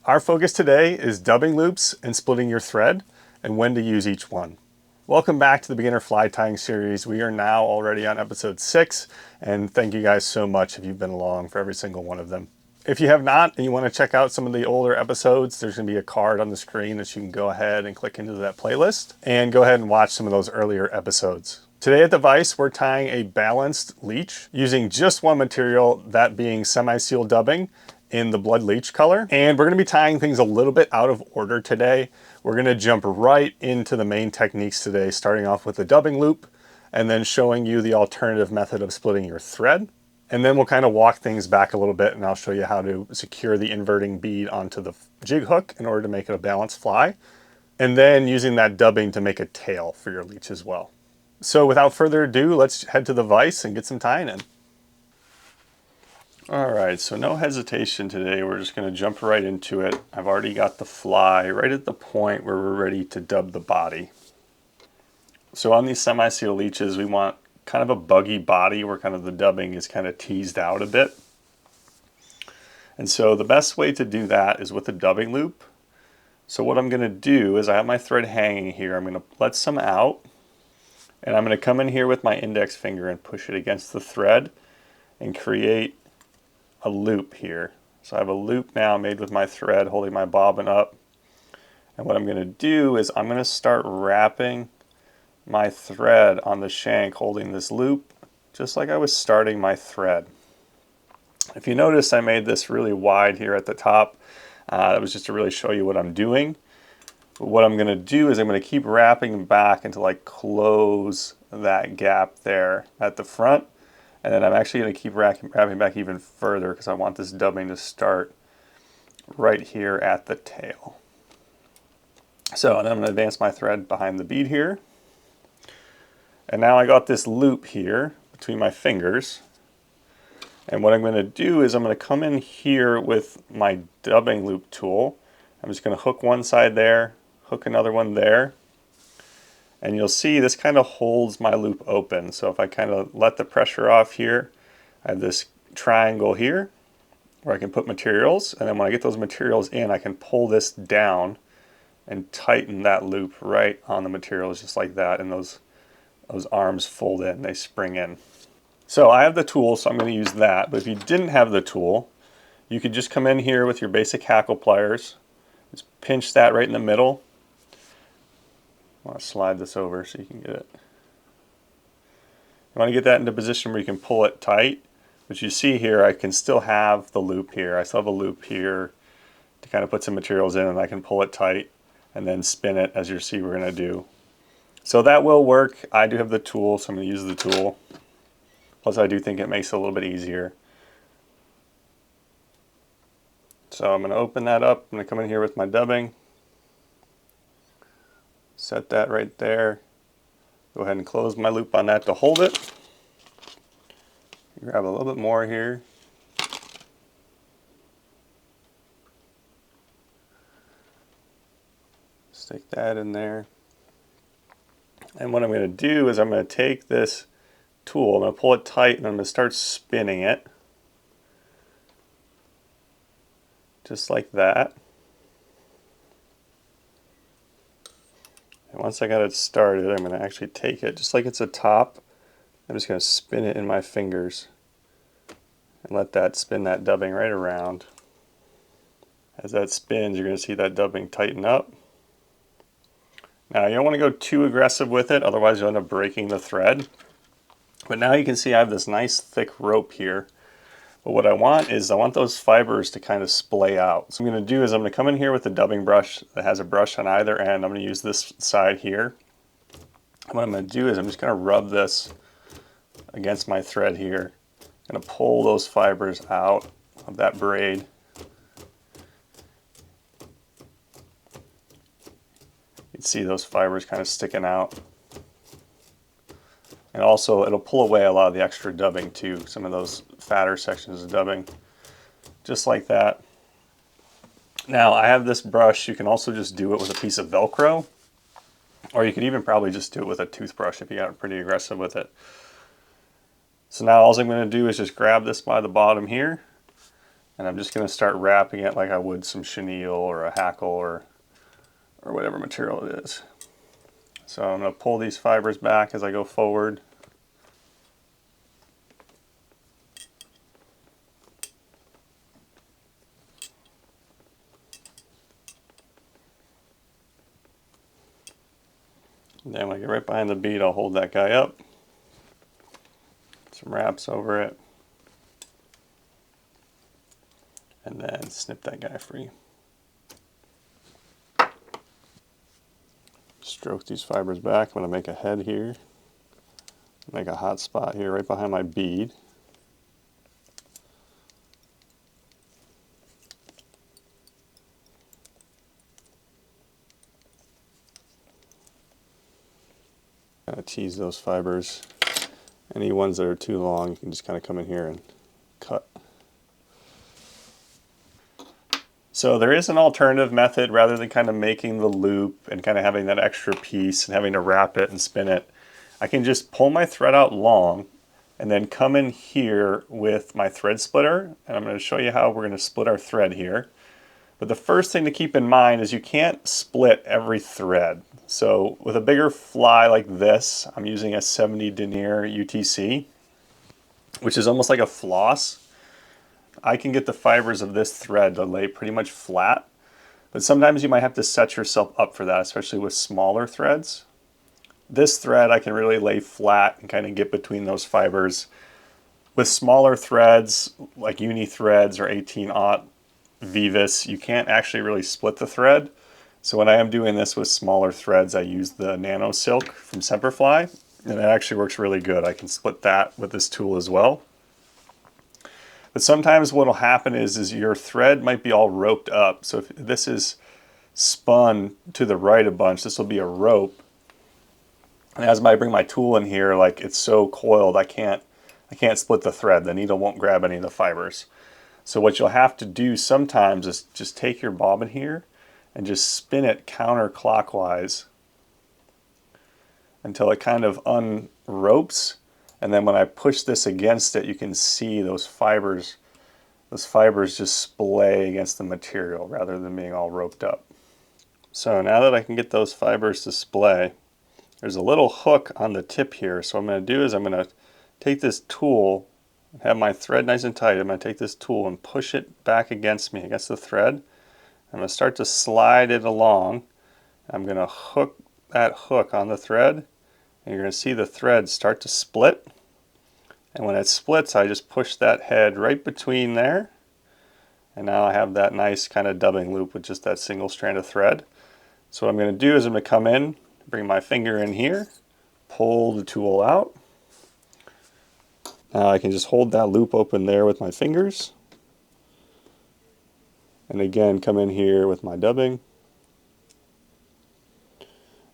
Our focus today is dubbing loops and splitting your thread and when to use each one. Welcome back to the beginner fly tying series. We are now already on episode 6, and thank you guys so much if you've been along for every single one of them. If you have not and you want to check out some of the older episodes, there's going to be a card on the screen that you can go ahead and click into that playlist and go ahead and watch some of those earlier episodes. Today at the Vise, we're tying a balanced leech using just one material, that being semi-seal dubbing in the blood leech color. And we're going to be tying things a little bit out of order today. We're going to jump right into the main techniques today, starting off with the dubbing loop and then showing you the alternative method of splitting your thread. And then we'll kind of walk things back a little bit and I'll show you how to secure the inverting bead onto the jig hook in order to make it a balanced fly. And then using that dubbing to make a tail for your leech as well. So without further ado, let's head to the Vise and get some tying in. All right, so no hesitation today. We're just going to jump right into it. I've already got the fly right at the point where we're ready to dub the body. So on these semi-seal leeches, we want kind of a buggy body where kind of the dubbing is kind of teased out a bit. And so the best way to do that is with a dubbing loop. So what I'm going to do is I have my thread hanging here. I'm going to let some out, and I'm going to come in here with my index finger and push it against the thread and create a loop here. So I have a loop now made with my thread holding my bobbin up. And what I'm going to do is I'm going to start wrapping my thread on the shank holding this loop, just like I was starting my thread. If you notice, I made this really wide here at the top. That was just to really show you what I'm doing. But what I'm going to do is I'm going to keep wrapping back until I close that gap there at the front. And then I'm actually going to keep wrapping back even further because I want this dubbing to start right here at the tail. So then I'm going to advance my thread behind the bead here. And now I got this loop here between my fingers. And what I'm going to do is I'm going to come in here with my dubbing loop tool. I'm just going to hook one side there, hook another one there. And you'll see this kind of holds my loop open. So if I kind of let the pressure off here, I have this triangle here where I can put materials. And then when I get those materials in, I can pull this down and tighten that loop right on the materials just like that. And those arms fold in, they spring in. So I have the tool, so I'm going to use that. But if you didn't have the tool, you could just come in here with your basic hackle pliers. Just pinch that right in the middle. I want to slide this over so you can get it. You want to get that into a position where you can pull it tight. But you see here, I can still have the loop here. I still have a loop here to kind of put some materials in, and I can pull it tight and then spin it as you see we're going to do. So that will work. I do have the tool, so I'm going to use the tool. Plus I do think it makes it a little bit easier. So I'm going to open that up. I'm going to come in here with my dubbing. Set that right there. Go ahead and close my loop on that to hold it. Grab a little bit more here. Stick that in there. And what I'm going to do is I'm going to take this tool, I'm going to pull it tight, and I'm going to start spinning it. Just like that. And once I got it started, I'm going to actually take it just like it's a top. I'm just going to spin it in my fingers and let that spin that dubbing right around. As that spins, you're going to see that dubbing tighten up. Now you don't want to go too aggressive with it, otherwise you'll end up breaking the thread. But now you can see I have this nice thick rope here. But what I want is I want those fibers to kind of splay out. So what I'm going to do is I'm going to come in here with a dubbing brush that has a brush on either end. I'm going to use this side here. And what I'm going to do is I'm just going to rub this against my thread here. I'm going to pull those fibers out of that braid. You can see those fibers kind of sticking out. And also it'll pull away a lot of the extra dubbing too, some of those fatter sections of dubbing, just like that. Now I have this brush. You can also just do it with a piece of Velcro, or you could even probably just do it with a toothbrush if you got pretty aggressive with it. So now all I'm going to do is just grab this by the bottom here, And I'm just going to start wrapping it like I would some chenille or a hackle or whatever material it is. So I'm going to pull these fibers back as I go forward. And then when I get right behind the bead, I'll hold that guy up. Some wraps over it. And then snip that guy free. Stroke these fibers back. I'm going to make a head here. Make a hot spot here right behind my bead. Kind of tease those fibers. Any ones that are too long, you can just kind of come in here and cut. So there is an alternative method rather than kind of making the loop and kind of having that extra piece and having to wrap it and spin it. I can just pull my thread out long and then come in here with my thread splitter, and I'm going to show you how we're going to split our thread here. But the first thing to keep in mind is you can't split every thread. So with a bigger fly like this, I'm using a 70 denier UTC, which is almost like a floss. I can get the fibers of this thread to lay pretty much flat, but sometimes you might have to set yourself up for that, especially with smaller threads. This thread I can really lay flat and kind of get between those fibers. With smaller threads like uni threads or 18-aught Vivus, you can't actually really split the thread. So when I am doing this with smaller threads, I use the Nano Silk from Semperfli, and it actually works really good. I can split that with this tool as well. But sometimes what will happen is your thread might be all roped up. So if this is spun to the right a bunch, this will be a rope. And as I bring my tool in here, like it's so coiled, I can't split the thread. The needle won't grab any of the fibers. So what you'll have to do sometimes is just take your bobbin here and just spin it counterclockwise until it kind of unropes. And then when I push this against it, you can see those fibers just splay against the material rather than being all roped up. So now that I can get those fibers to splay, there's a little hook on the tip here. So what I'm going to do is I'm going to take this tool, have my thread nice and tight. I'm going to take this tool and push it back against me, against the thread. I'm going to start to slide it along. I'm going to hook that hook on the thread, and you're going to see the thread start to split. And when it splits, I just push that head right between there. And now I have that nice kind of dubbing loop with just that single strand of thread. So what I'm going to do is I'm going to come in, bring my finger in here, pull the tool out. Now I can just hold that loop open there with my fingers. And again, come in here with my dubbing.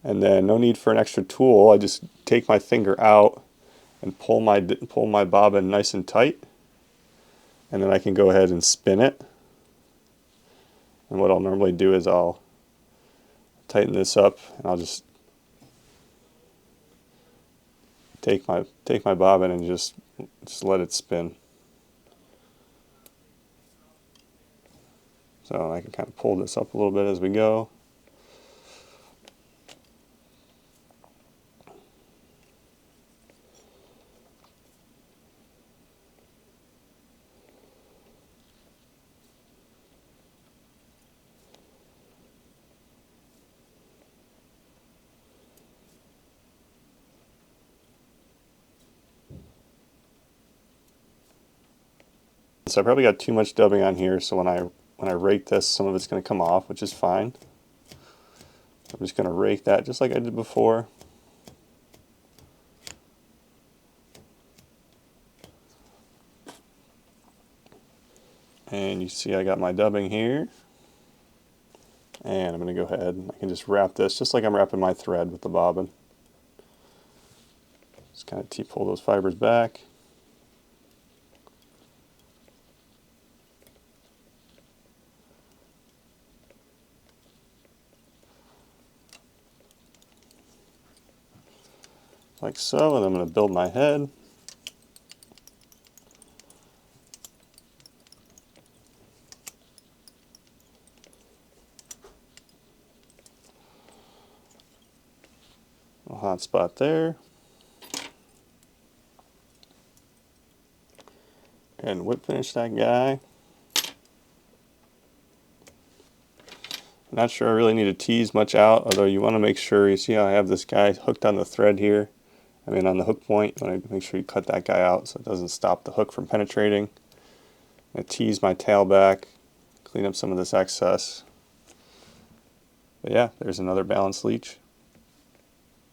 And then no need for an extra tool. I just take my finger out and pull my bobbin nice and tight. And then I can go ahead and spin it. And what I'll normally do is I'll tighten this up and I'll just take my bobbin and just let it spin. So I can kind of pull this up a little bit as we go. So I probably got too much dubbing on here, so when I rake this, some of it's going to come off, which is fine. I'm just going to rake that just like I did before. And you see I got my dubbing here. And I'm going to go ahead and I can just wrap this just like I'm wrapping my thread with the bobbin. Just kind of pull those fibers back. Like so, and I'm going to build my head. A hot spot there. And whip finish that guy. Not sure I really need to tease much out, although you want to make sure, you see how I have this guy hooked on the thread here? I mean on the hook point, you want to make sure you cut that guy out so it doesn't stop the hook from penetrating. I'm going to tease my tail back, clean up some of this excess. But yeah, there's another balanced leech.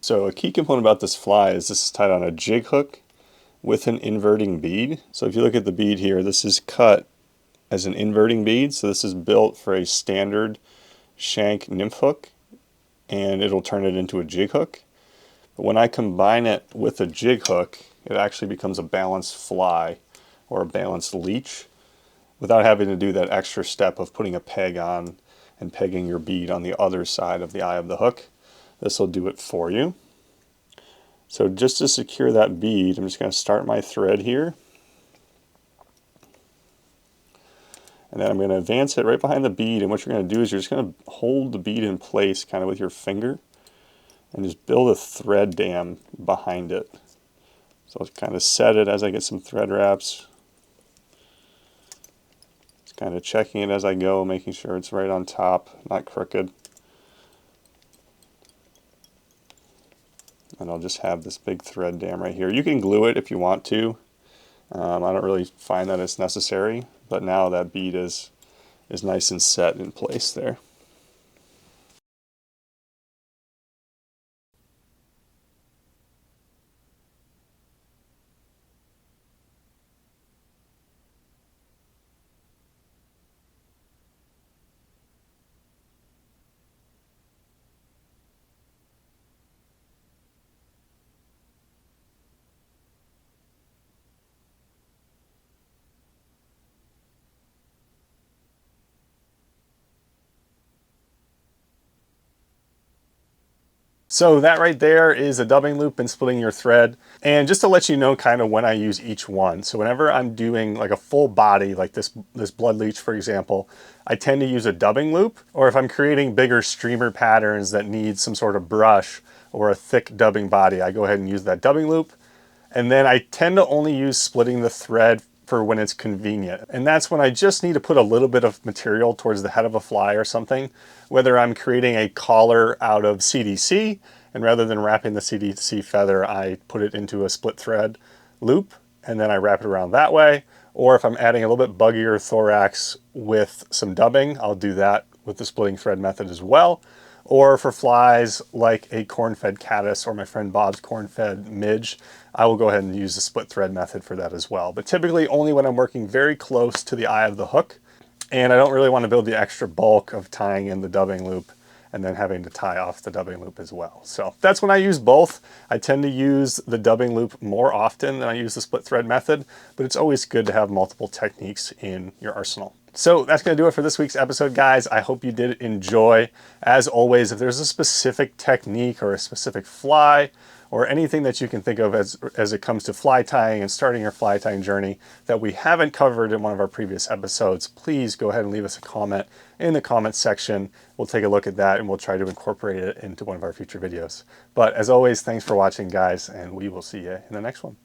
So a key component about this fly is this is tied on a jig hook with an inverting bead. So if you look at the bead here, this is cut as an inverting bead. So this is built for a standard shank nymph hook, and it'll turn it into a jig hook. But when I combine it with a jig hook, it actually becomes a balanced fly or a balanced leech without having to do that extra step of putting a peg on and pegging your bead on the other side of the eye of the hook. This will do it for you. So just to secure that bead, I'm just going to start my thread here. And then I'm going to advance it right behind the bead. And what you're going to do is you're just going to hold the bead in place kind of with your finger and just build a thread dam behind it. So I'll kind of set it as I get some thread wraps. Just kind of checking it as I go, making sure it's right on top, not crooked. And I'll just have this big thread dam right here. You can glue it if you want to. I don't really find that it's necessary, but now that bead is nice and set in place there. So that right there is a dubbing loop and splitting your thread. And just to let you know kind of when I use each one. So whenever I'm doing like a full body, like this blood leech, for example, I tend to use a dubbing loop. Or if I'm creating bigger streamer patterns that need some sort of brush or a thick dubbing body, I go ahead and use that dubbing loop. And then I tend to only use splitting the thread for when it's convenient. And that's when I just need to put a little bit of material towards the head of a fly or something, whether I'm creating a collar out of CDC, and rather than wrapping the CDC feather, I put it into a split thread loop, and then I wrap it around that way. Or if I'm adding a little bit buggier thorax with some dubbing, I'll do that with the splitting thread method as well. Or for flies like a corn-fed caddis or my friend Bob's corn-fed midge, I will go ahead and use the split thread method for that as well. But typically only when I'm working very close to the eye of the hook, and I don't really want to build the extra bulk of tying in the dubbing loop and then having to tie off the dubbing loop as well. So that's when I use both. I tend to use the dubbing loop more often than I use the split thread method, but it's always good to have multiple techniques in your arsenal. So that's going to do it for this week's episode, guys. I hope you did enjoy. As always, if there's a specific technique or a specific fly or anything that you can think of as it comes to fly tying and starting your fly tying journey that we haven't covered in one of our previous episodes, please go ahead and leave us a comment in the comments section. We'll take a look at that and we'll try to incorporate it into one of our future videos. But as always, thanks for watching, guys, and we will see you in the next one.